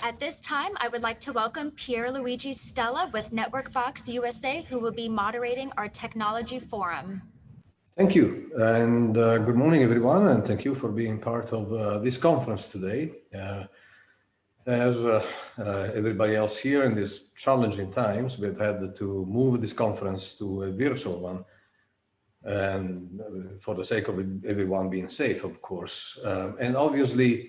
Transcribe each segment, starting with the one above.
At this time, I would like to welcome Pierluigi Stella with NetworkBox USA, who will be moderating our technology forum. Thank you, and good morning, everyone, and thank you for being part of this conference today. As everybody else here in these challenging times, we've had to move this conference to a virtual one, and for the sake of everyone being safe, of course. And obviously,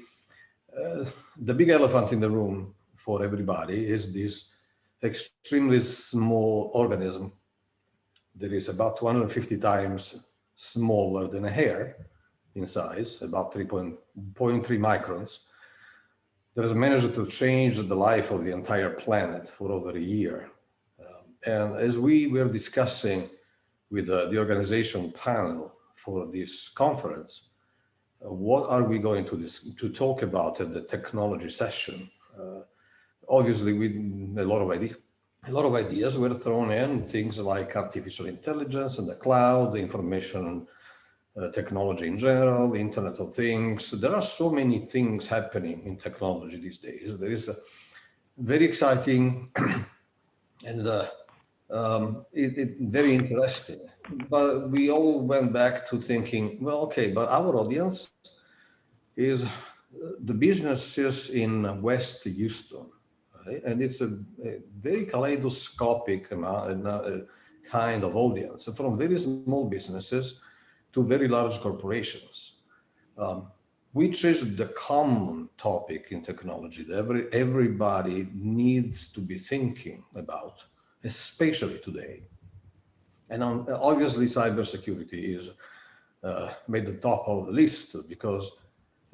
the big elephant in the room for everybody is this extremely small organism that is about 250 times smaller than a hair in size, about 3.3 microns, that has managed to change the life of the entire planet for over a year. And as we were discussing with the organization panel for this conference, what are we going to talk about at the technology session? Obviously, with a lot of ideas were thrown in, things like artificial intelligence and the cloud, the information technology in general, the Internet of Things. There are so many things happening in technology these days. There is a very exciting and very interesting. But we all went back to thinking, well, okay, but our audience is the businesses in West Houston. And it's a very kaleidoscopic kind of audience, from very small businesses to very large corporations, which is the common topic in technology that everybody needs to be thinking about, especially today. And obviously, cybersecurity is made the top of the list because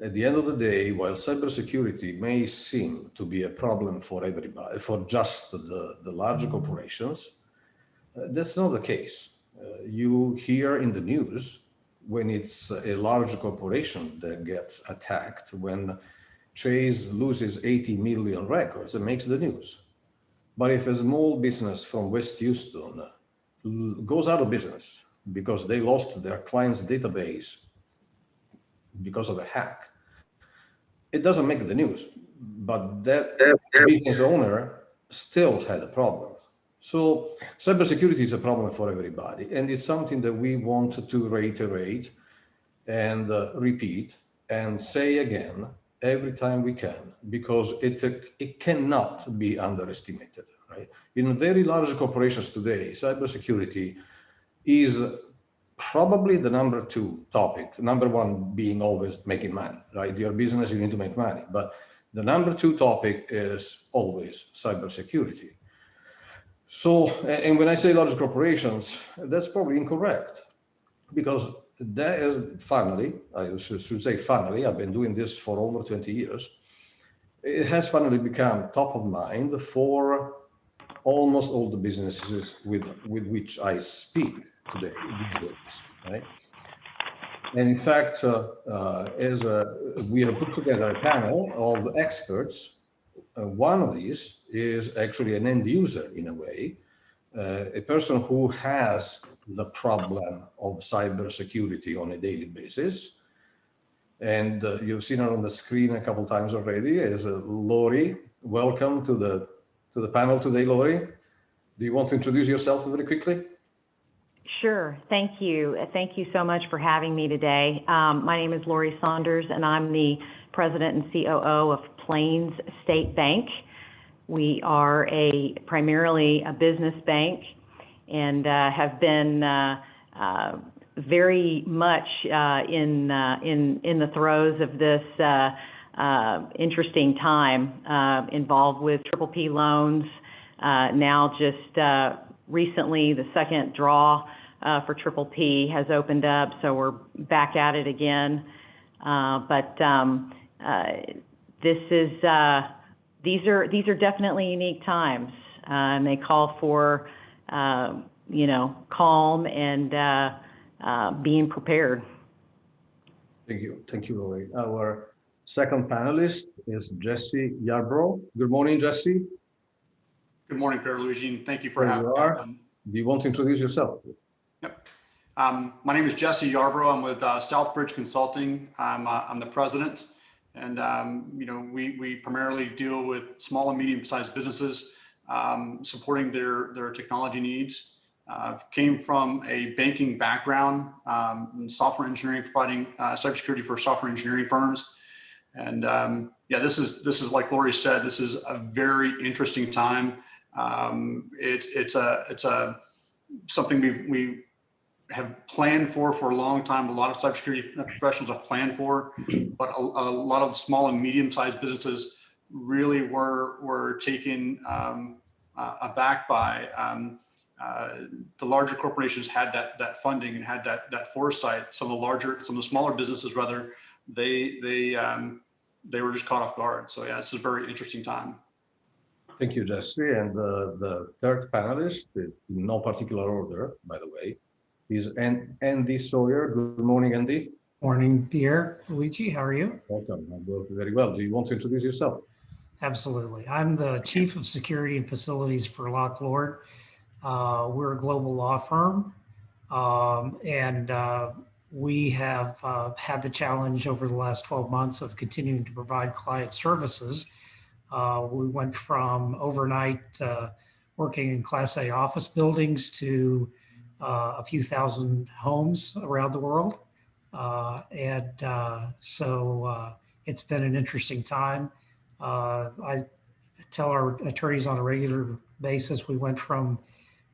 at the end of the day, while cybersecurity may seem to be a problem for everybody, for just the large corporations, that's not the case. You hear in the news when it's a large corporation that gets attacked, when Chase loses 80 million records, it makes the news. But if a small business from West Houston goes out of business because they lost their client's database because of a hack, it doesn't make the news, but that business owner still had a problem. So cybersecurity is a problem for everybody, and it's something that we want to reiterate and repeat and say again every time we can, because it cannot be underestimated, right? In very large corporations today, cybersecurity is probably the number 2 topic, number 1 being always making money, right? Your business, you need to make money. But the number 2 topic is always cybersecurity. So, and when I say large corporations, that's probably incorrect, because that is finally, I should say finally, I've been doing this for over 20 years. It has finally become top of mind for almost all the businesses with which I speak today, these days, right? And in fact, we have put together a panel of experts. One of these is actually an end user in a way, a person who has the problem of cybersecurity on a daily basis. And you've seen her on the screen a couple of times already, is Lori. Welcome to the panel today, Lori. Do you want to introduce yourself very quickly? Sure. Thank you. Thank you so much for having me today. My name is Lori Saunders, and I'm the president and COO of Plains State Bank. We are primarily a business bank and have been very much in the throes of this interesting time, involved with PPP loans. Now just recently, the second draw for PPP has opened up, so we're back at it again. But these are definitely unique times, and they call for calm and being prepared. Thank you, Lori. Our second panelist is Jesse Yarbrough. Good morning, Jesse. Good morning, Pierluigi, and thank you for having me. Do you want to introduce yourself? Yep. My name is Jesse Yarbrough. I'm with Southbridge Consulting. I'm the president. And, we primarily deal with small and medium-sized businesses, supporting their technology needs. Came from a banking background, in software engineering, providing cybersecurity for software engineering firms. And this is like Lori said, this is a very interesting time. It's something we have planned for a long time. A lot of cybersecurity professionals have planned for, but a lot of the small and medium-sized businesses really were taken aback by. The larger corporations had that funding and had that foresight. Some of the smaller businesses, rather, they were just caught off guard. So yeah, it's a very interesting time. Thank you, Jesse. And the third panelist, in no particular order, by the way, is Andy Sawyer. Good morning, Andy. Morning, Pierluigi. How are you? Welcome. I'm doing very well. Do you want to introduce yourself? Absolutely. I'm the Chief of Security and Facilities for Locke Lord. We're a global law firm, and we have had the challenge over the last 12 months of continuing to provide client services. We went from overnight working in Class A office buildings to a few thousand homes around the world. So it's been an interesting time. I tell our attorneys on a regular basis, we went from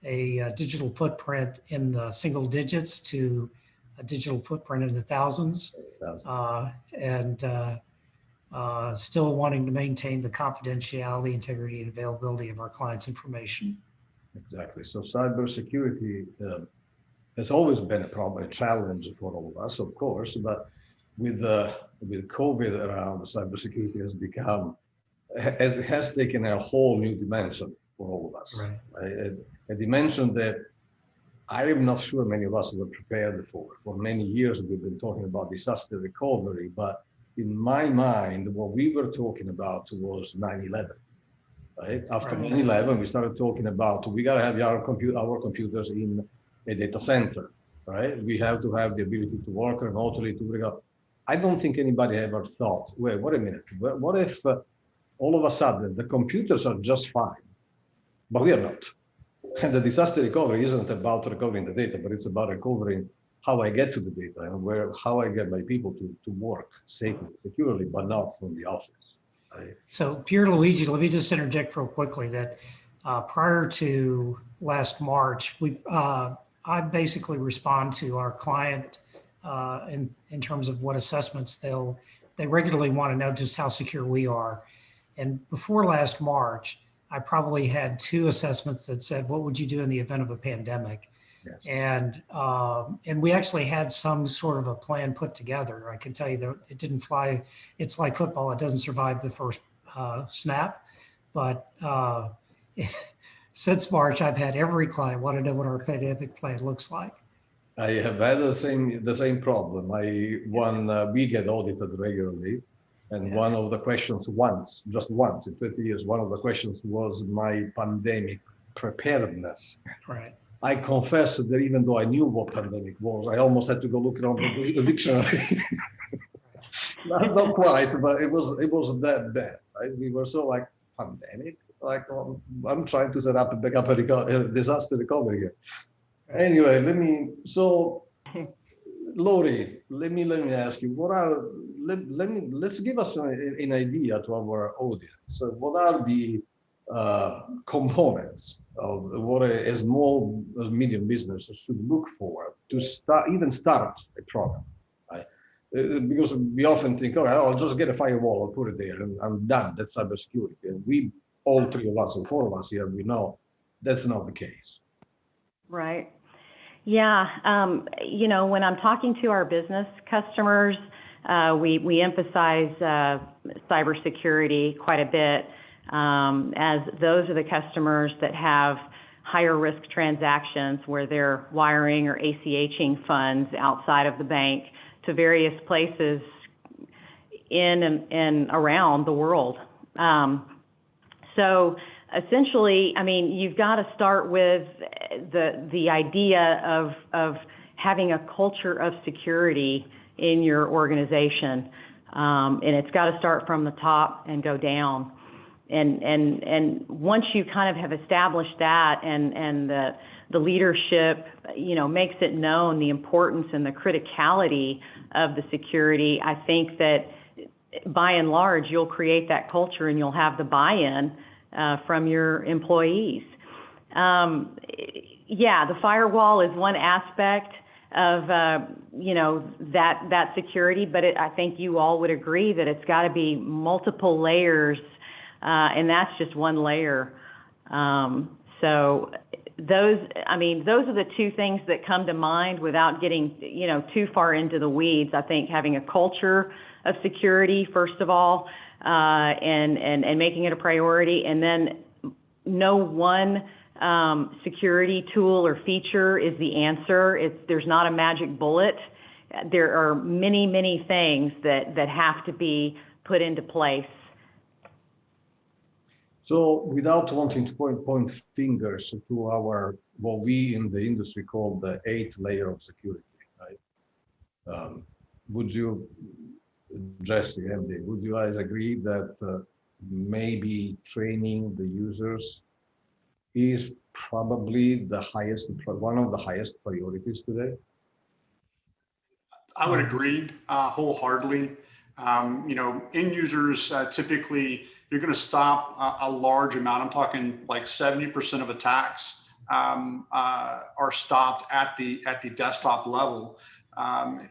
a digital footprint in the single digits to a digital footprint in the thousands, and still wanting to maintain the confidentiality, integrity, and availability of our clients' information. Exactly. So cybersecurity has always been a problem, a challenge for all of us, of course, but with COVID around, cybersecurity has taken a whole new dimension for all of us. Right. A dimension that I am not sure many of us were prepared for. For many years, we've been talking about disaster recovery, but in my mind, what we were talking about was 9/11. Right? After 9/11, we started talking about we got to have our computers in a data center, right? We have to have the ability to work remotely. I don't think anybody ever thought, wait a minute, what if all of a sudden the computers are just fine, but we are not? And the disaster recovery isn't about recovering the data, but it's about recovering how I get to the data and how I get my people to work safely, securely, but not from the office. Right? So Pierluigi, let me just interject real quickly that prior to last March, I basically respond to our client in terms of what assessments they regularly want to know just how secure we are. And before last March, I probably had 2 assessments that said, what would you do in the event of a pandemic? Yes. And we actually had some sort of a plan put together. I can tell you that it didn't fly. It's like football. It doesn't survive the first snap. But since March, I've had every client want to know what our pandemic plan looks like. I have had the same problem. We get audited regularly. And one of the questions just once in 20 years, one of the questions was my pandemic preparedness. Right. I confess that even though I knew what pandemic was, I almost had to go look around the dictionary. not quite, but it was that bad. Right? We were so like, pandemic? Like, I'm trying to set up a disaster recovery here. Anyway, Lori, let me ask you, let's give us an idea to our audience. What are the components of what a small, medium business should look for to start a product? Right? Because we often think, oh, I'll just get a firewall, I'll put it there, and I'm done. That's cybersecurity. And all 3 of us, or 4 of us here, we know that's not the case. Right. Yeah, when I'm talking to our business customers, we emphasize cybersecurity quite a bit, as those are the customers that have higher risk transactions where they're wiring or ACHing funds outside of the bank to various places in and around the world. So essentially, I mean, you've got to start with the idea of having a culture of security in your organization. And it's got to start from the top and go down. And once you kind of have established that, and the leadership, makes it known the importance and the criticality of the security, I think that by and large, you'll create that culture and you'll have the buy-in from your employees. The firewall is one aspect of, that security, but I think you all would agree that it's got to be multiple layers, and that's just one layer. So those are the two things that come to mind without getting, too far into the weeds. I think having a culture of security, first of all, and making it a priority, and then no one security tool or feature is the answer. There's not a magic bullet. There are many, many things that have to be put into place. So without wanting to point fingers to our, what we in the industry call the 8th layer of security, right? Would you, Jesse, MD, would you guys agree that maybe training the users is probably one of the highest priorities today? I would agree wholeheartedly. End users typically, you're going to stop a large amount. I'm talking like 70% of attacks are stopped at the desktop level.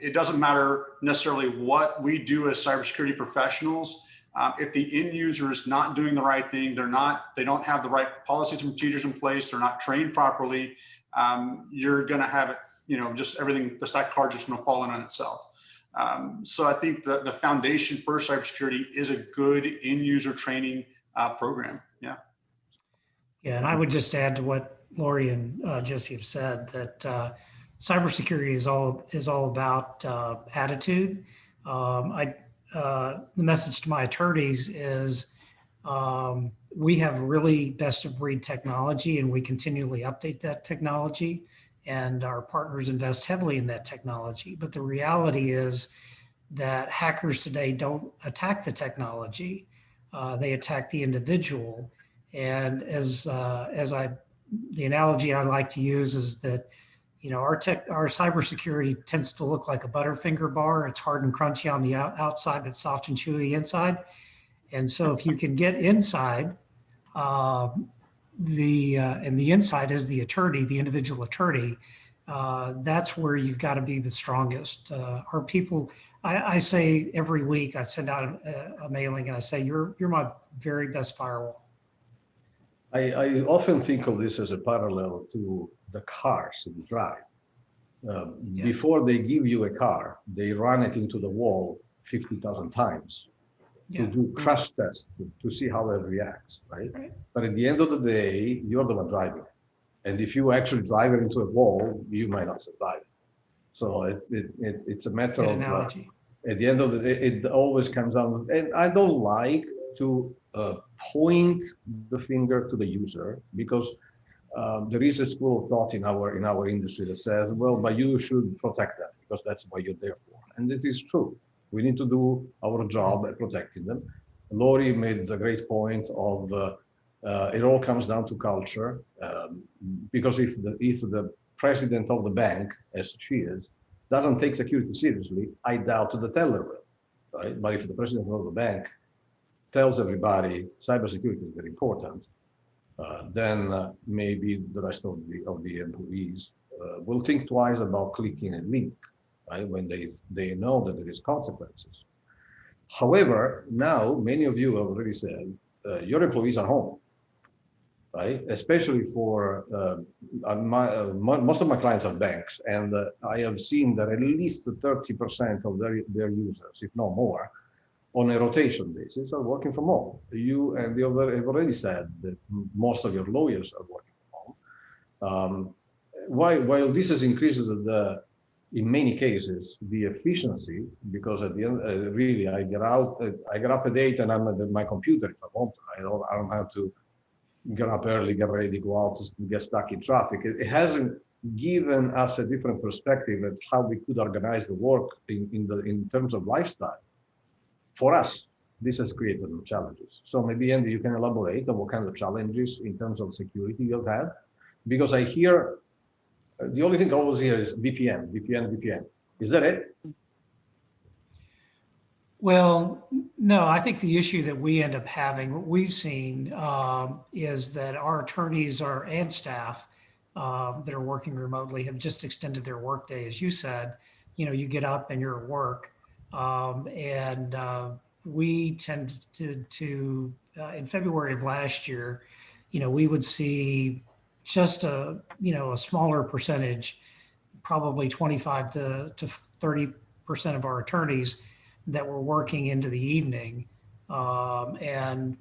It doesn't matter necessarily what we do as cybersecurity professionals. If the end user is not doing the right thing, they don't have the right policies and procedures in place, they're not trained properly, you're going to have it, just everything, the stack card just going to fall in on itself. So I think the foundation for cybersecurity is a good end user training program. Yeah. Yeah, and I would just add to what Lori and Jesse have said, that cybersecurity is all about attitude. The message to my attorneys is we have really best of breed technology, and we continually update that technology, and our partners invest heavily in that technology. But the reality is that hackers today don't attack the technology, they attack the individual. And the analogy I like to use is that, our cybersecurity tends to look like a Butterfinger bar. It's hard and crunchy on the outside, but soft and chewy inside. And so if you can get inside, and the inside is the attorney, the individual attorney, that's where you've got to be the strongest. Our people, I say every week, I send out a mailing and I say, you're my very best firewall. I often think of this as a parallel to the cars that you drive. Before they give you a car, they run it into the wall 50,000 times to do crash tests to see how it reacts, right? But at the end of the day, you're the one driving it. And if you actually drive it into a wall, you might not survive it. So it's a matter of, at the end of the day, it always comes down, and I don't like to point the finger to the user, because there is a school of thought in our industry that says, well, but you should protect them because that's what you're there for. And it is true. We need to do our job at protecting them. Lori made a great point of it all comes down to culture, because if the president of the bank, as she is, doesn't take security seriously, I doubt the teller will, right? But if the president of the bank tells everybody cybersecurity is very important, then maybe the rest of the employees will think twice about clicking a link, right? When they know that there is consequences. However, now many of you have already said your employees are home, right? Especially for most of my clients are banks, and I have seen that at least 30% of their users, if not more, on a rotation basis are working from home. You and the other have already said that most of your lawyers are working from home. While this has increased in many cases, the efficiency, because at the end, really, I get up at 8 and I'm at my computer if I want to. I don't have to get up early, get ready, go out, get stuck in traffic. It hasn't given us a different perspective at how we could organize the work in terms of lifestyle. for us, this has created some challenges. So maybe, Andy, you can elaborate on what kind of challenges in terms of security you've had, because I hear, the only thing I always hear is VPN. Is that it? Well, no, I think the issue that we end up having, what we've seen is that our attorneys and staff that are working remotely have just extended their workday. As you said, you get up and you're at work. We tend to in February of last year, we would see just a smaller percentage, probably 25 to 30% of our attorneys that were working into the evening. In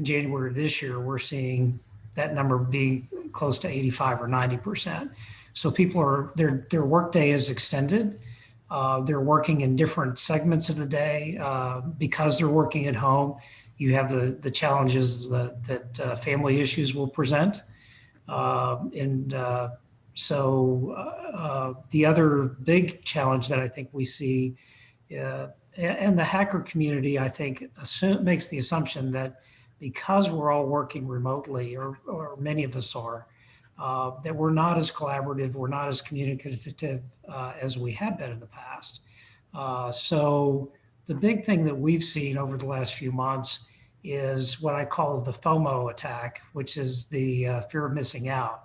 January of this year, we're seeing that number be close to 85 or 90%. So people their workday is extended. They're working in different segments of the day because they're working at home. You have the challenges that family issues will present. So the other big challenge that I think we see, and the hacker community, I think, makes the assumption that because we're all working remotely, or many of us are, that we're not as collaborative, we're not as communicative as we have been in the past. So the big thing that we've seen over the last few months is what I call the FOMO attack, which is the fear of missing out.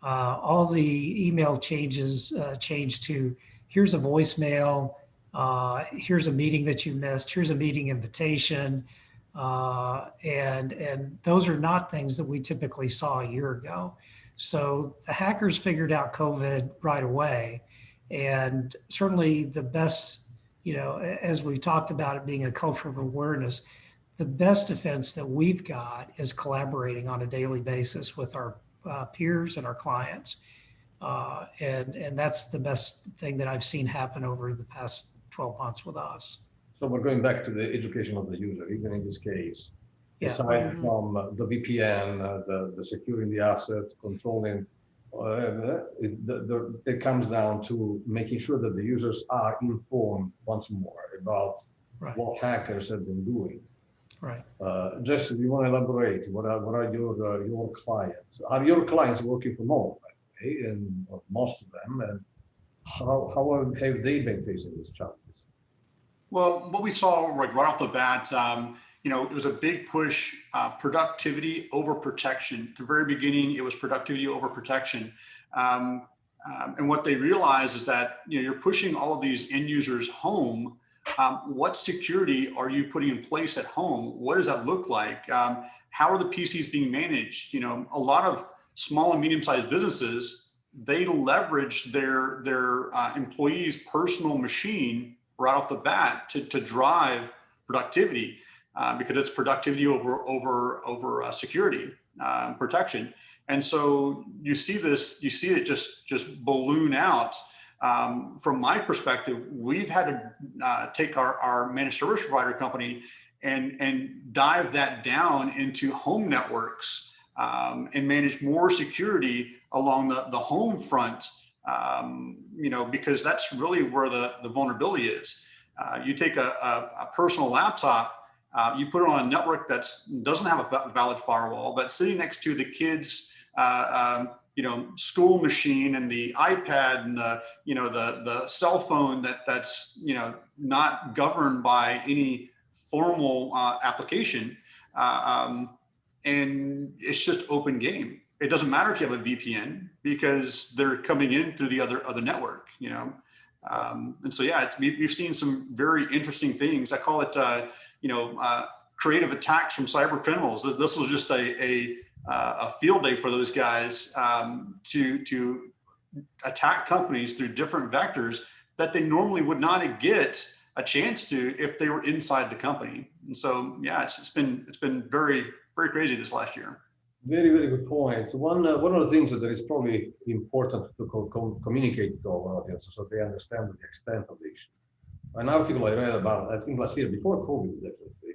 All the email change to here's a voicemail, here's a meeting that you missed, here's a meeting invitation. And those are not things that we typically saw a year ago. So the hackers figured out COVID right away. And certainly the best, as we talked about it being a culture of awareness, the best defense that we've got is collaborating on a daily basis with our peers and our clients. And that's the best thing that I've seen happen over the past 12 months with us. So we're going back to the education of the user, even in this case. Yeah. Aside from the VPN, the securing the assets, controlling, it comes down to making sure that the users are informed once more about what hackers have been doing. Right. Jesse, do you want to elaborate? What are your clients? Are your clients working from home, and most of them, and how have they been facing these challenges? Well, what we saw right off the bat, it was a big push, productivity over protection. At the very beginning, it was productivity over protection. And what they realized is that, you're pushing all of these end users home. What security are you putting in place at home? What does that look like? How are the PCs being managed? A lot of small and medium-sized businesses, they leverage their employees' personal machine right off the bat to drive productivity, because it's productivity over security protection. And so you see it just balloon out. From my perspective, we've had to take our managed service provider company and dive that down into home networks and manage more security along the home front, because that's really where the vulnerability is. You take a personal laptop, you put it on a network that doesn't have a valid firewall, that's sitting next to the kids' school machine and the iPad and the cell phone that's not governed by any formal application, and it's just open game. It doesn't matter if you have a VPN because they're coming in through the other network, and so we've seen some very interesting things. I call it creative attacks from cyber criminals. This was just a field day for those guys to attack companies through different vectors that they normally would not get a chance to if they were inside the company. And so, it's been very, very crazy this last year. Very, very good point. One of the things that is probably important to communicate to our audience so they understand the extent of the issue. An article I read about, I think last year, before COVID, definitely.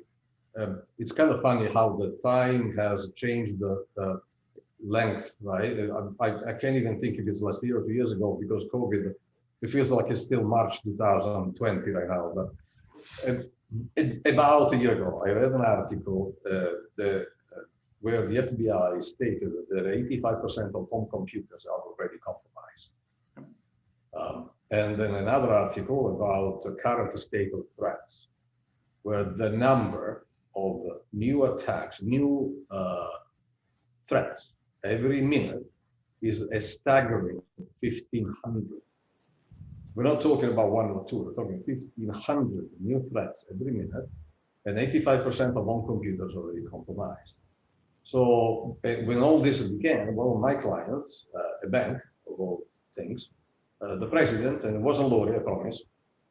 It's kind of funny how the time has changed the length, right? I can't even think if it's last year or 2 years ago, because COVID, it feels like it's still March 2020 right now. But About a year ago, I read an article where the FBI stated that 85% of home computers are already compromised. And then another article about the current state of threats, where the number of new attacks, new threats every minute is a staggering 1,500. We're not talking about one or two, we're talking 1,500 new threats every minute, and 85% of home computers already compromised. So when all this began, one of my clients, a bank of all things, the president, and it wasn't Lori, I promise,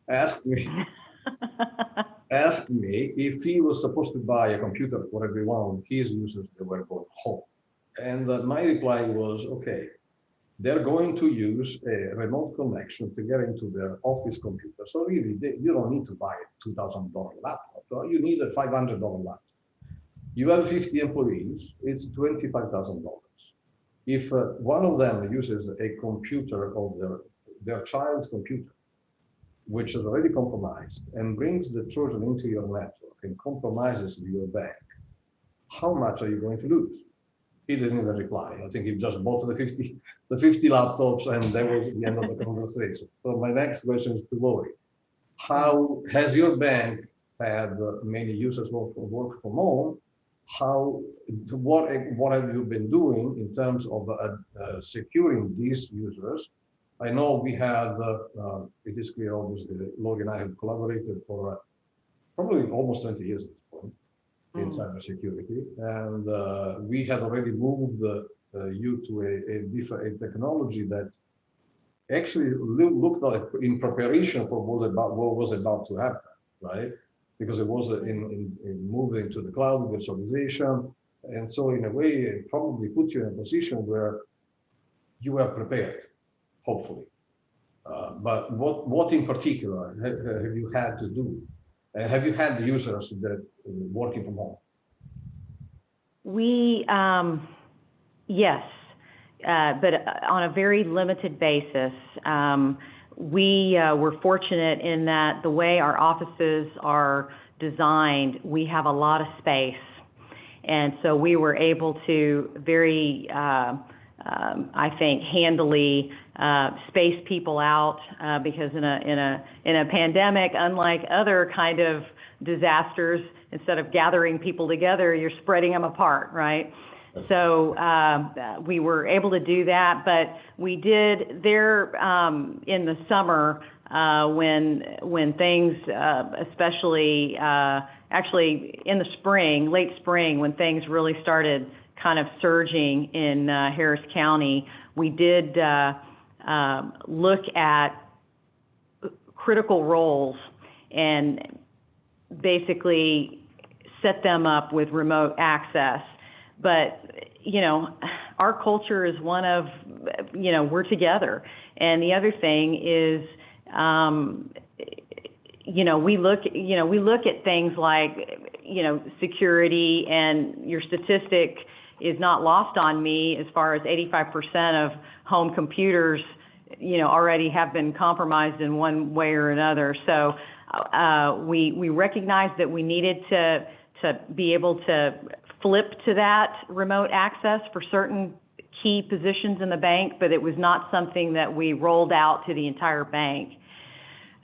asked me if he was supposed to buy a computer for every one of his users that were going home. And my reply was, okay, they're going to use a remote connection to get into their office computer. So really, you don't need to buy a $2,000 laptop. You need a $500 laptop. You have 50 employees, it's $25,000. If one of them uses a computer of their child's computer, which is already compromised, and brings the Trojan into your network and compromises your bank, how much are you going to lose? He didn't even reply. I think he just bought the 50 laptops, and that was the end of the conversation. So my next question is to Lori. How has your bank had many users work from home? What have you been doing in terms of securing these users? I know we had, it is clear, obviously, that Lori and I have collaborated for probably almost 20 years at this point in cybersecurity, and we had already moved you to a technology that actually looked like in preparation for what was about to happen, right? Because it was in moving to the cloud virtualization, and so in a way, it probably put you in a position where you were prepared, hopefully. But what in particular have you had to do? Have you had the users that working from home? We, yes, but on a very limited basis. We were fortunate in that the way our offices are designed, we have a lot of space. And so we were able to very, I think, handily space people out because in a pandemic, unlike other kind of disasters, instead of gathering people together, you're spreading them apart, right? So we were able to do that, but we did there in the summer when things, especially actually in the spring, late spring, when things really started kind of surging in Harris County, we did look at critical roles and basically set them up with remote access. But, you know, our culture is one of, you know, we're together. And the other thing is, you know, we look at things like, you know, security, and your statistic is not lost on me as far as 85% of home computers, you know, already have been compromised in one way or another. So we recognized that we needed to be able to flip to that remote access for certain key positions in the bank, but it was not something that we rolled out to the entire bank.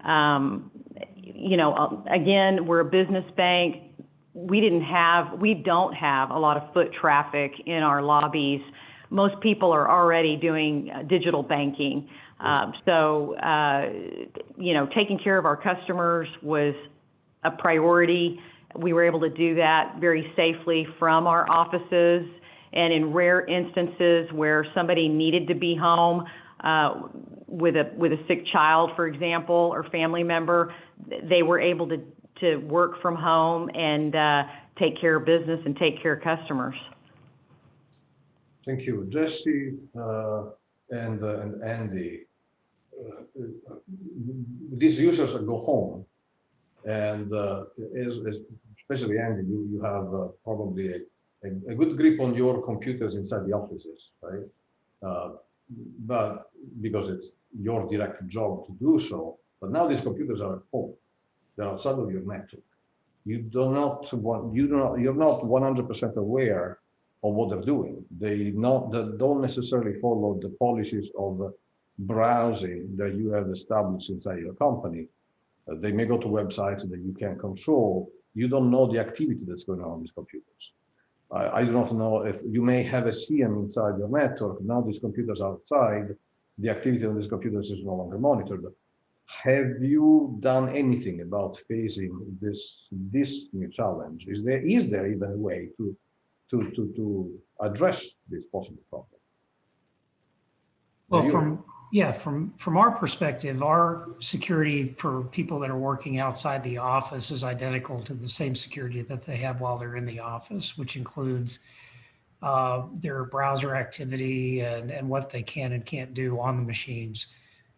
You know, again, we're a business bank. We don't have a lot of foot traffic in our lobbies. Most people are already doing digital banking. So, you know, taking care of our customers was a priority. We were able to do that very safely from our offices, and in rare instances where somebody needed to be home with a sick child, for example, or family member, they were able to work from home and take care of business and take care of customers. Thank you, Jesse and Andy. These users go home, and especially Andy, you have probably a good grip on your computers inside the offices, right? But because it's your direct job to do so, but now these computers are at home. They're outside of your network. You're not 100% aware of what they're doing. They don't necessarily follow the policies of browsing that you have established inside your company. They may go to websites that you can't control. You don't know the activity that's going on these computers. I do not know if you may have a CM inside your network. Now these computers are outside. The activity on these computers is no longer monitored. Have you done anything about facing this new challenge? Is there even a way to address this possible problem? Well, from our perspective, our security for people that are working outside the office is identical to the same security that they have while they're in the office, which includes their browser activity and what they can and can't do on the machines.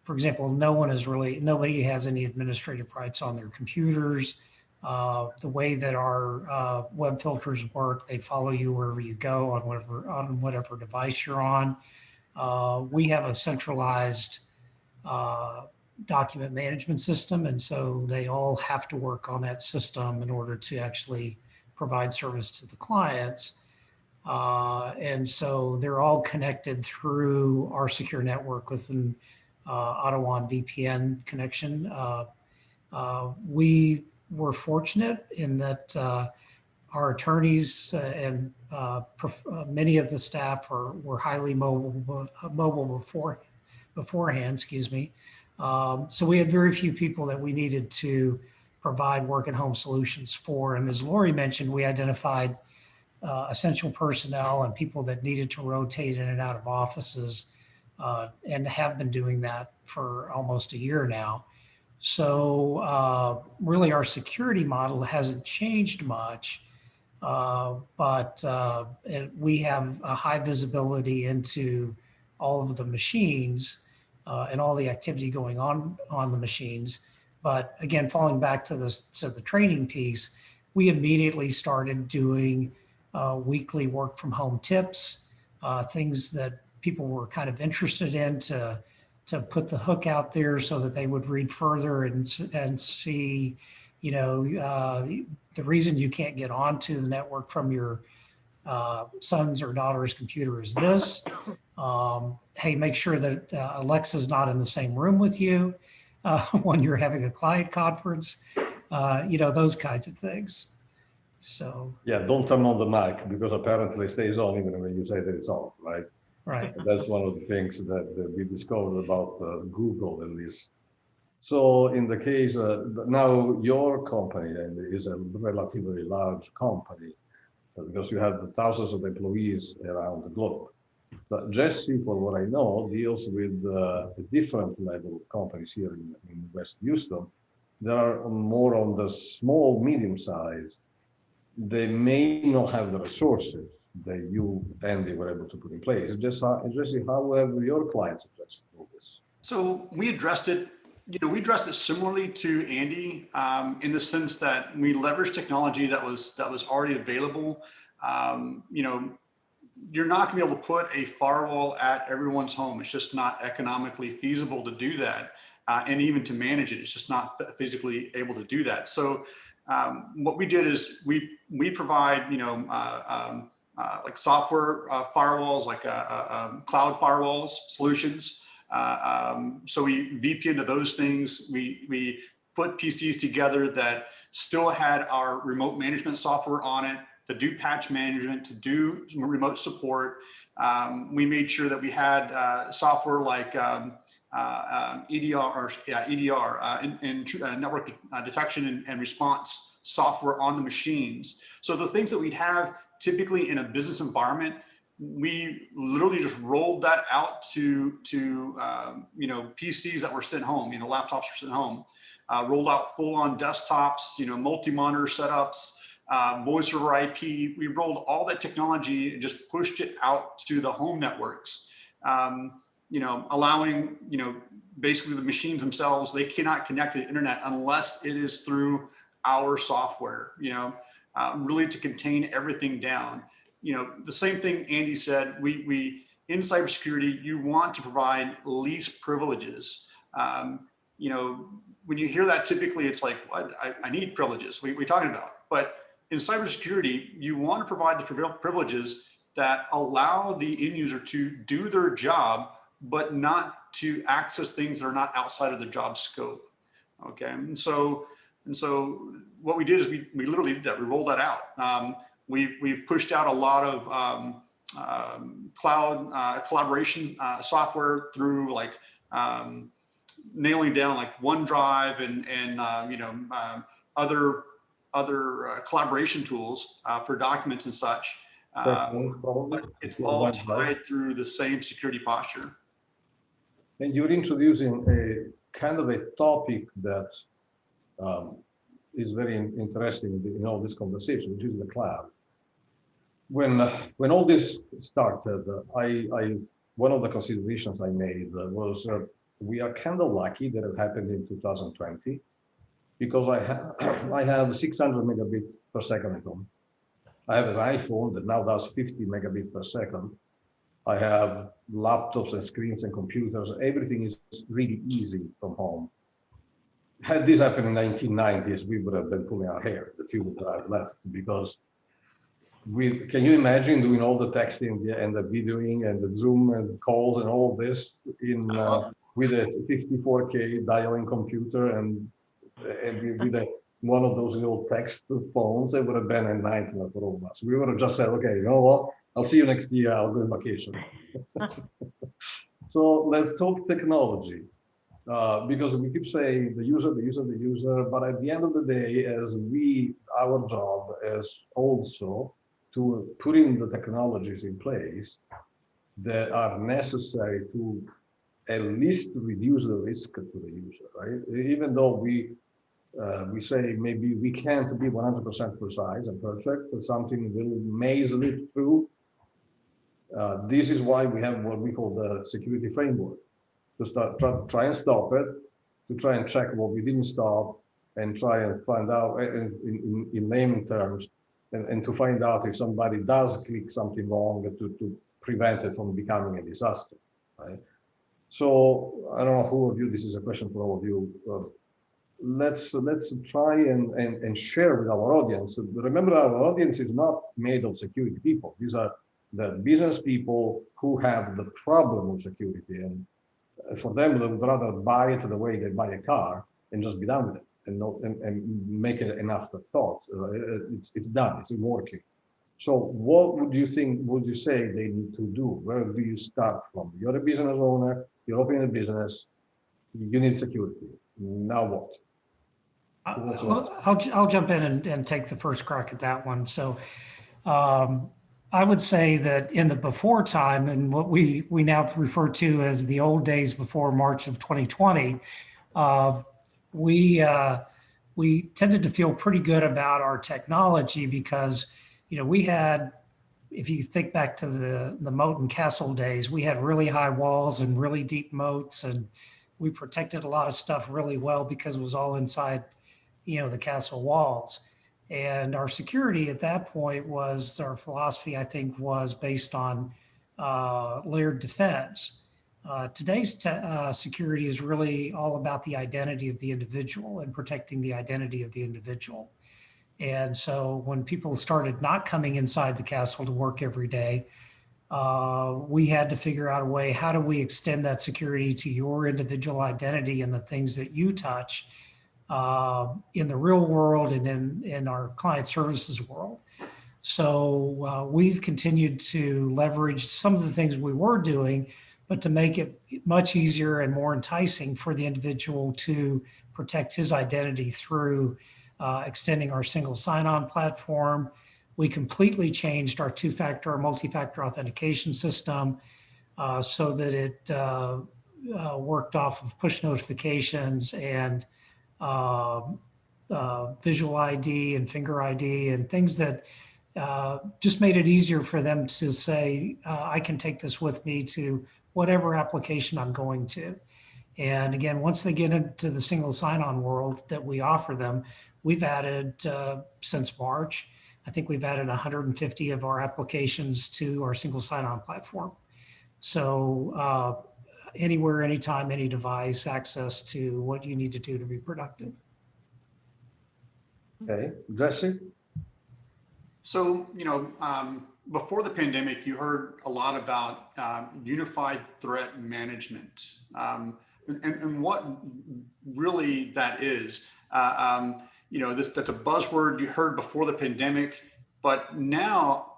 For example, nobody has any administrative rights on their computers. The way that our web filters work, they follow you wherever you go on whatever device you're on. We have a centralized document management system, and so they all have to work on that system in order to actually provide service to the clients. And so they're all connected through our secure network with an Auto-On VPN connection. We were fortunate in that our attorneys and many of the staff were highly mobile beforehand, excuse me. So we had very few people that we needed to provide work at home solutions for. And as Lori mentioned, we identified essential personnel and people that needed to rotate in and out of offices and have been doing that for almost a year now. So really our security model hasn't changed much, but we have a high visibility into all of the machines and all the activity going on the machines. But again, falling back to the training piece, we immediately started doing weekly work from home tips, things that people were kind of interested in to put the hook out there so that they would read further and see, the reason you can't get onto the network from your son's or daughter's computer is this. Hey, make sure that Alexa's not in the same room with you when you're having a client conference, those kinds of things. So yeah, don't turn on the mic because apparently it stays on even when you say that it's on, right? Right. That's one of the things that we discovered about Google at least. So in the case, now your company is a relatively large company because you have thousands of employees around the globe. But Jesse, for what I know, deals with a different level of companies here in West Houston. They are more on the small, medium size. They may not have the resources that you, Andy, were able to put in place. Jesse, how have your clients addressed all this? So we addressed it similarly to Andy in the sense that we leveraged technology that was already available. You're not going to be able to put a firewall at everyone's home. It's just not economically feasible to do that, and even to manage it, it's just not physically able to do that. So what we did is we provide like software firewalls, like cloud firewalls solutions. So we VPN to those things. We put PCs together that still had our remote management software on it to do patch management, to do remote support. We made sure that we had software like EDR and network detection and response software on the machines. So the things that we'd have typically in a business environment, we literally just rolled that out to PCs that were sent home, laptops were sent home, rolled out full-on desktops, multi-monitor setups, voice over IP. We rolled all that technology and just pushed it out to the home networks, allowing, basically the machines themselves, they cannot connect to the internet unless it is through our software, really to contain everything down. The same thing Andy said, we in cybersecurity, you want to provide least privileges. when you hear that, typically it's like, what? I need privileges. We're talking about. But in cybersecurity, you want to provide the privileges that allow the end user to do their job, but not to access things that are not outside of the job scope. Okay, and so what we did is we literally did that. We rolled that out. We've pushed out a lot of cloud collaboration software through like nailing down like OneDrive and other collaboration tools for documents and such. But it's all tied through the same security posture. And you're introducing a kind of a topic that is very interesting in all this conversation, which is the cloud. When all this started, one of the considerations I made was we are kind of lucky that it happened in 2020, because I have 600 megabits per second at home. I have an iPhone that now does 50 megabits per second. I have laptops and screens and computers. Everything is really easy from home. Had this happened in the 1990s, we would have been pulling our hair, the few that I've left, because can you imagine doing all the texting and the videoing and the Zoom and calls and all this with a 54K dialing computer and with one of those little text phones? It would have been a nightmare for all of us. We would have just said, okay, you know what? I'll see you next year. I'll go on vacation. So let's talk technology, because we keep saying the user, but at the end of the day, our job is also to put in the technologies in place that are necessary to at least reduce the risk to the user, right? Even though we say maybe we can't be 100% precise and perfect, so something will maze it through. This is why we have what we call the security framework, to try and stop it, to try and check what we didn't stop, and try and find out in layman terms, and to find out if somebody does click something wrong to prevent it from becoming a disaster, right? So I don't know who of you, this is a question for all of you. Let's try and share with our audience. Remember, our audience is not made of security people. These are the business people who have the problem with security, and for them, they would rather buy it the way they buy a car and just be done with it, and make it an afterthought. It's done. It's working. So, what would you say they need to do? Where do you start from? You're a business owner. You're opening a business. You need security. Now what? I'll jump in and take the first crack at that one. So I would say that in the before time, and what we now refer to as the old days before March of 2020, we tended to feel pretty good about our technology because, we had, if you think back to the moat and castle days, we had really high walls and really deep moats, and we protected a lot of stuff really well because it was all inside, the castle walls. And our security at that point our philosophy, I think, was based on layered defense. Today's security is really all about the identity of the individual and protecting the identity of the individual. And so when people started not coming inside the castle to work every day, we had to figure out a way, how do we extend that security to your individual identity and the things that you touch in the real world and in our client services world. So we've continued to leverage some of the things we were doing, but to make it much easier and more enticing for the individual to protect his identity through extending our single sign-on platform. We completely changed our two-factor or multi-factor authentication system so that it worked off of push notifications and visual ID and finger ID and things that just made it easier for them to say, I can take this with me to whatever application I'm going to. And again, once they get into the single sign-on world that we offer them, we've added, since March, I think we've added 150 of our applications to our single sign-on platform. So anywhere, anytime, any device, access to what you need to do to be productive. Okay, Jesse? So, before the pandemic, you heard a lot about unified threat management, and what really that is. That's a buzzword you heard before the pandemic, but now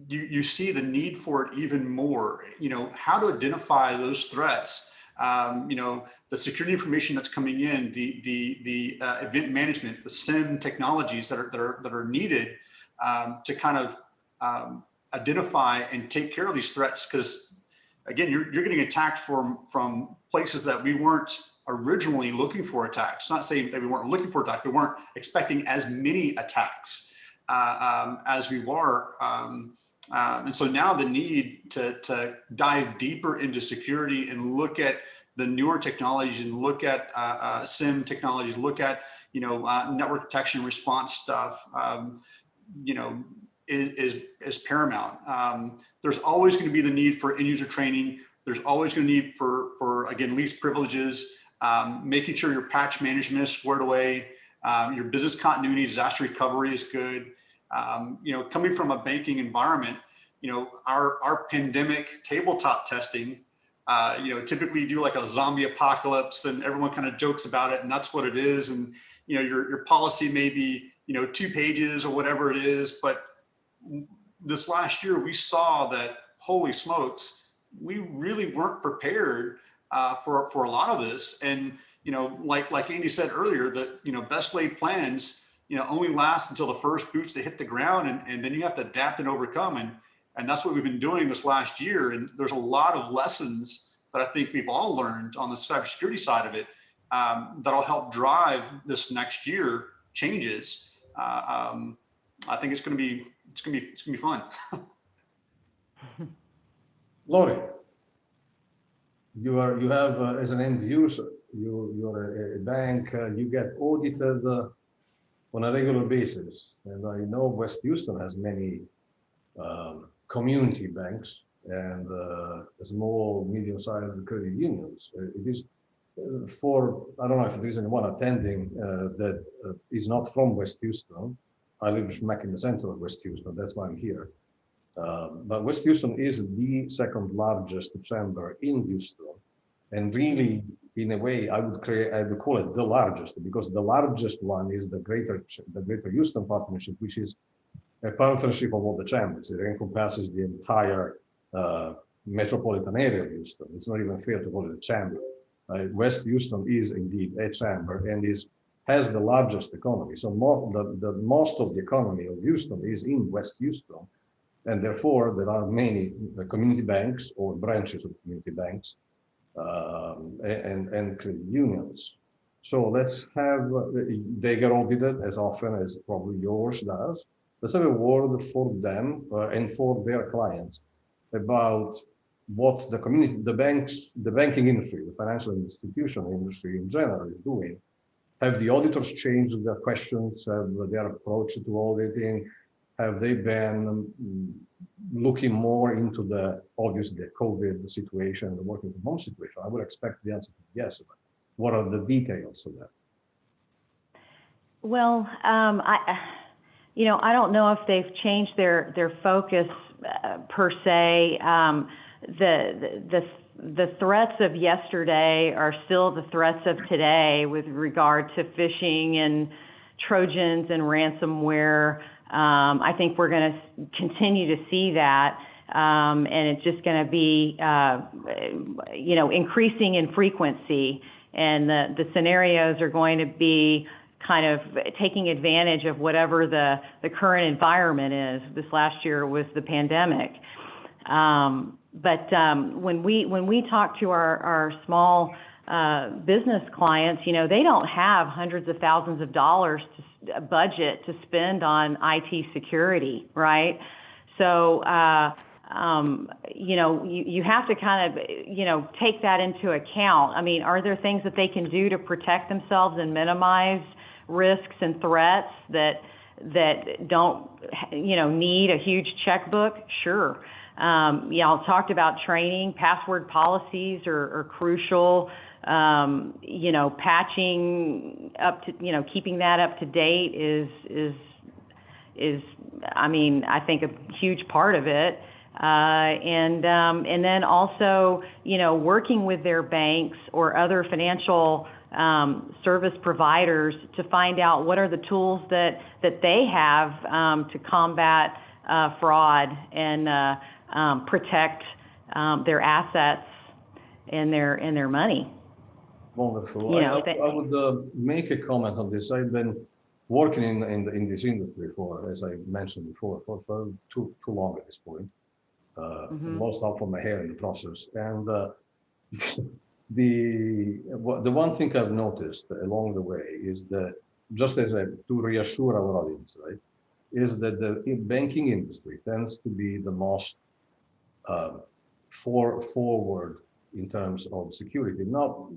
you see the need for it even more. How to identify those threats. The security information that's coming in, the event management, the SIM technologies that are needed to kind of identify and take care of these threats, because again, you're getting attacked from places that we weren't originally looking for attacks. Not saying that we weren't looking for attacks, we weren't expecting as many attacks as we were. And so now the need to dive deeper into security and look at the newer technologies and look at SIM technologies, look at network detection response stuff, is paramount. There's always going to be the need for end user training. There's always going to need for again, least privileges, making sure your patch management is squared away, your business continuity, disaster recovery is good. Coming from a banking environment, our pandemic tabletop testing, typically do like a zombie apocalypse, and everyone kind of jokes about it, and that's what it is. And your policy may be 2 pages or whatever it is, but this last year we saw that, holy smokes, we really weren't prepared for a lot of this. And like Andy said earlier, that best laid plans only last until the first boots that hit the ground, and then you have to adapt and overcome. And that's what we've been doing this last year. And there's a lot of lessons that I think we've all learned on the cybersecurity side of it that'll help drive this next year changes. I think it's going to be fun. Lori, you have as an end user, you're a bank, you get audited on a regular basis, and I know West Houston has many community banks and small, medium-sized credit unions. It is I don't know if there is anyone attending that is not from West Houston. I live smack in the center of West Houston. That's why I'm here. But West Houston is the second largest chamber in Houston, and really, in a way, I would call it the largest, because the largest one is the Greater Houston Partnership, which is a partnership of all the chambers. It encompasses the entire metropolitan area of Houston. It's not even fair to call it a chamber. West Houston is indeed a chamber and has the largest economy. So most of the economy of Houston is in West Houston, and therefore there are many community banks or branches of community banks and credit unions. So let's have, they get audited as often as probably yours does. Let's have a word for them and for their clients about what the community, the banks, the banking industry, the financial institution industry in general is doing. Have the auditors changed their questions? Have their approach to auditing? Have they been looking more into the, obviously, the COVID situation, the working from home situation? I would expect the answer to be yes, but what are the details of that? Well, I don't know if they've changed their focus per se. The threats of yesterday are still the threats of today with regard to phishing and Trojans and ransomware. I think we're going to continue to see that, and it's just going to be, increasing in frequency. And the scenarios are going to be kind of taking advantage of whatever the current environment is. This last year was the pandemic. But when we talk to our small business clients, they don't have hundreds of thousands of dollars to budget to spend on IT security, right? So you have to kind of take that into account. I mean, are there things that they can do to protect themselves and minimize risks and threats that don't need a huge checkbook? Sure. Y'all talked about training. Password policies are crucial. Patching up to, keeping that up to date is I think a huge part of it. And then also, working with their banks or other financial service providers to find out what are the tools that they have to combat fraud and protect their assets and their money. Wonderful. I would make a comment on this. I've been working in this industry for, as I mentioned before, for too long at this point. Lost half of my hair in the process. And the one thing I've noticed along the way is that, just to reassure our audience, right, is that the banking industry tends to be the most forward in terms of security, not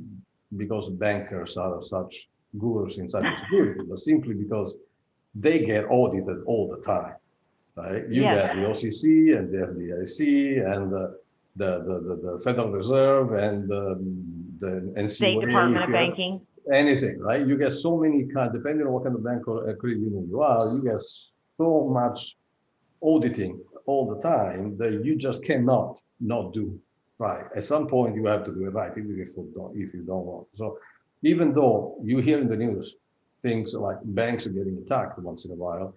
because bankers are such gurus in cybersecurity, but simply because they get audited all the time. Right? You get the OCC and the FDIC and the Federal Reserve and the NCAA, State Department of Banking. Anything, right? You get so many depending on what kind of bank or credit union you are, you get so much auditing all the time that you just cannot not do right. At some point, you have to do it right, even if you don't want. So even though you hear in the news things like banks are getting attacked once in a while,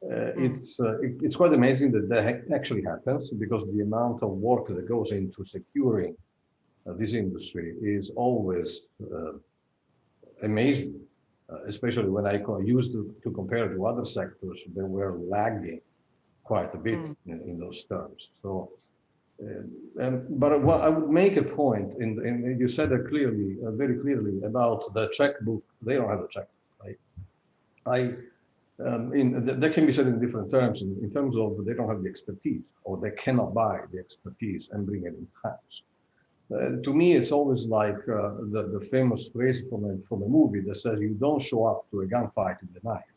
it's quite amazing that actually happens, because the amount of work that goes into securing this industry is always amazing, especially when I used to compare to other sectors that were lagging quite a bit in those terms. So, but what I would make a point, and you said that clearly, very clearly, about the checkbook. They don't have a checkbook, right? That can be said in different terms, in terms of they don't have the expertise, or they cannot buy the expertise and bring it in-house. To me, it's always like the famous phrase from a movie that says, you don't show up to a gunfight with a knife.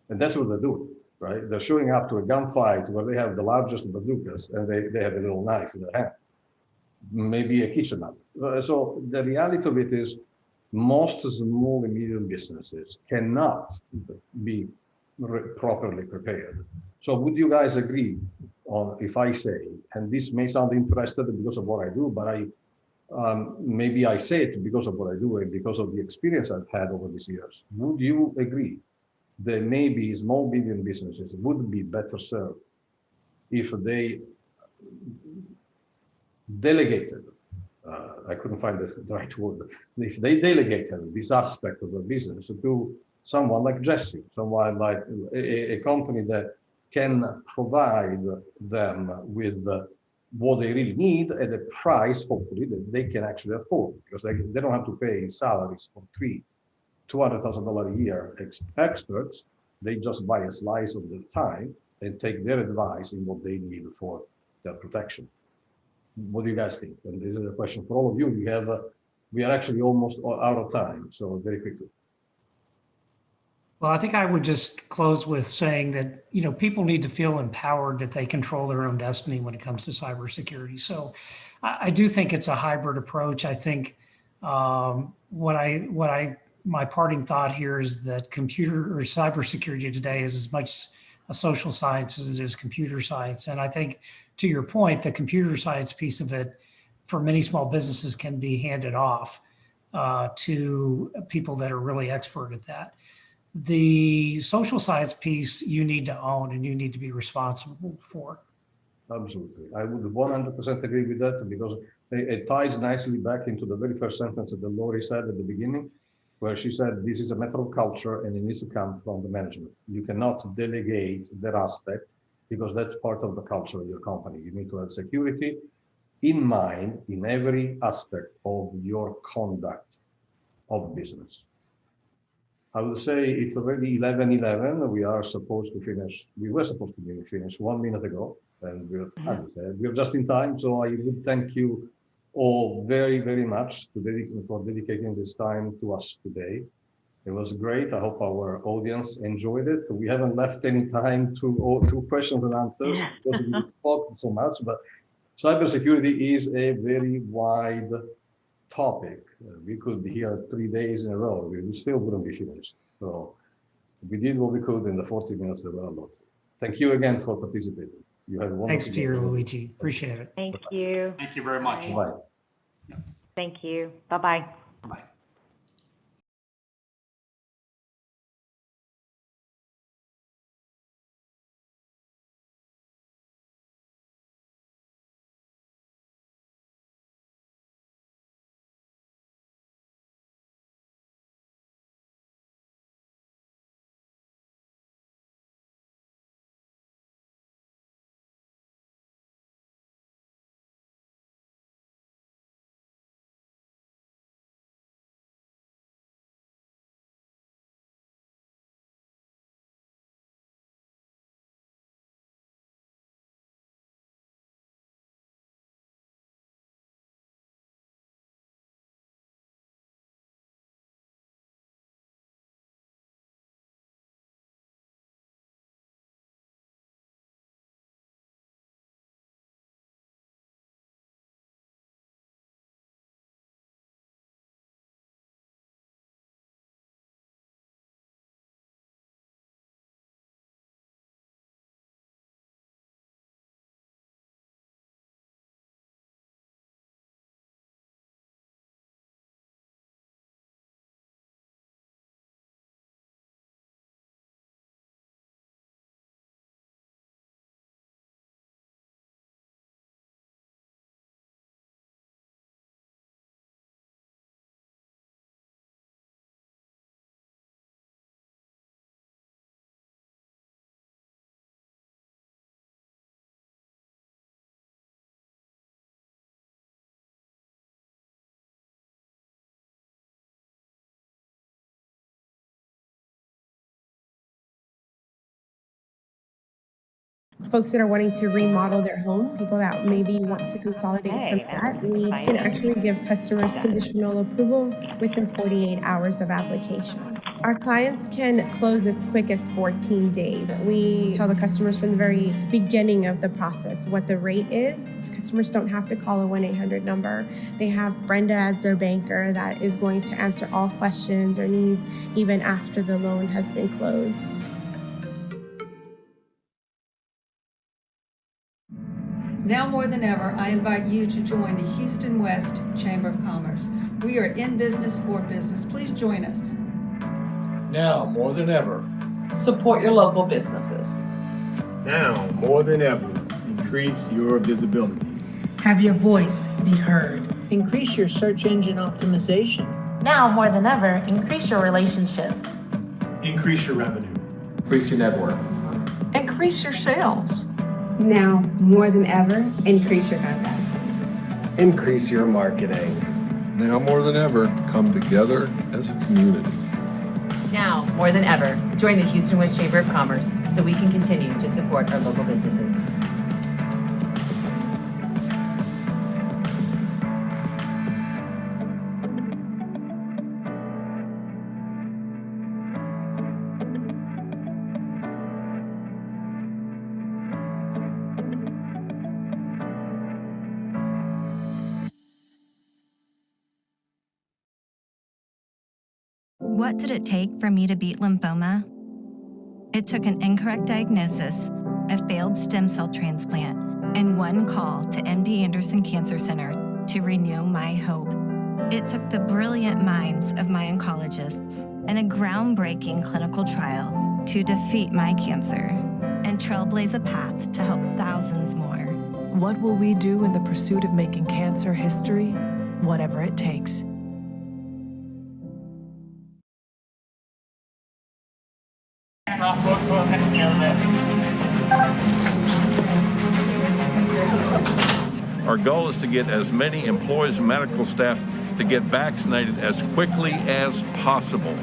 And that's what they're doing, right? They're showing up to a gunfight where they have the largest bazookas and they have a little knife in their hand, maybe a kitchen knife. So the reality of it is, most small and medium businesses cannot be properly prepared. So would you guys agree on, if I say, and this may sound interested because of what I do, but maybe I say it because of what I do and because of the experience I've had over these years, would you agree that maybe small, medium businesses would be better served if they delegated, I couldn't find the right word, if they delegated this aspect of the business to someone like Jesse, someone like a company that can provide them with what they really need at a price, hopefully, that they can actually afford, because they don't have to pay salaries for $200,000 a year experts. They just buy a slice of their time and take their advice in what they need for their protection. What do you guys think? And this is a question for all of you. We are actually almost out of time, so very quickly. Well, I think I would just close with saying that, people need to feel empowered that they control their own destiny when it comes to cybersecurity. So I do think it's a hybrid approach. I think my parting thought here is that computer or cybersecurity today is as much a social science as it is computer science. And I think, to your point, the computer science piece of it for many small businesses can be handed off to people that are really expert at that. The social science piece you need to own and you need to be responsible for. Absolutely. I would 100% agree with that, because it ties nicely back into the very first sentence that Lori said at the beginning, where she said, this is a matter of culture and it needs to come from the management. You cannot delegate that aspect, because that's part of the culture of your company. You need to have security in mind in every aspect of your conduct of business. I would say it's already 11:11. We were supposed to be finished 1 minute ago, and we're just in time. So I would thank you all very, very much for dedicating this time to us today. It was great. I hope our audience enjoyed it. We haven't left any time to questions and answers because we talked so much, but cybersecurity is a very wide topic. We could be here 3 days in a row. We still wouldn't be finished. So we did what we could in the 40 minutes that were allotted. Thank you again for participating. You have one. Thanks, Pierluigi. Appreciate it. Thank you. Thank you very much. Bye. Thank you. Bye-bye. Bye. Folks that are wanting to remodel their home, people that maybe want to consolidate some debt, we can actually give customers conditional approval within 48 hours of application. Our clients can close as quick as 14 days. We tell the customers from the very beginning of the process what the rate is. Customers don't have to call a 1-800 number. They have Brenda as their banker that is going to answer all questions or needs even after the loan has been closed. Now more than ever, I invite you to join the Houston West Chamber of Commerce. We are in business for business. Please join us. Now more than ever, support your local businesses. now more than ever, increase your visibility. Have your voice be heard. Increase your search engine optimization. Now more than ever, increase your relationships. Increase your revenue. Increase your network. Increase your sales. Now more than ever, increase your contacts. Increase your marketing. Now more than ever, come together as a community. Now more than ever, join the Houston West Chamber of Commerce so we can continue to support our local businesses. What did it take for me to beat lymphoma? It took an incorrect diagnosis, a failed stem cell transplant, and one call to MD Anderson Cancer Center to renew my hope. It took the brilliant minds of my oncologists and a groundbreaking clinical trial to defeat my cancer and trailblaze a path to help thousands more. What will we do in the pursuit of making cancer history? Whatever it takes. Our goal is to get as many employees and medical staff to get vaccinated as quickly as possible.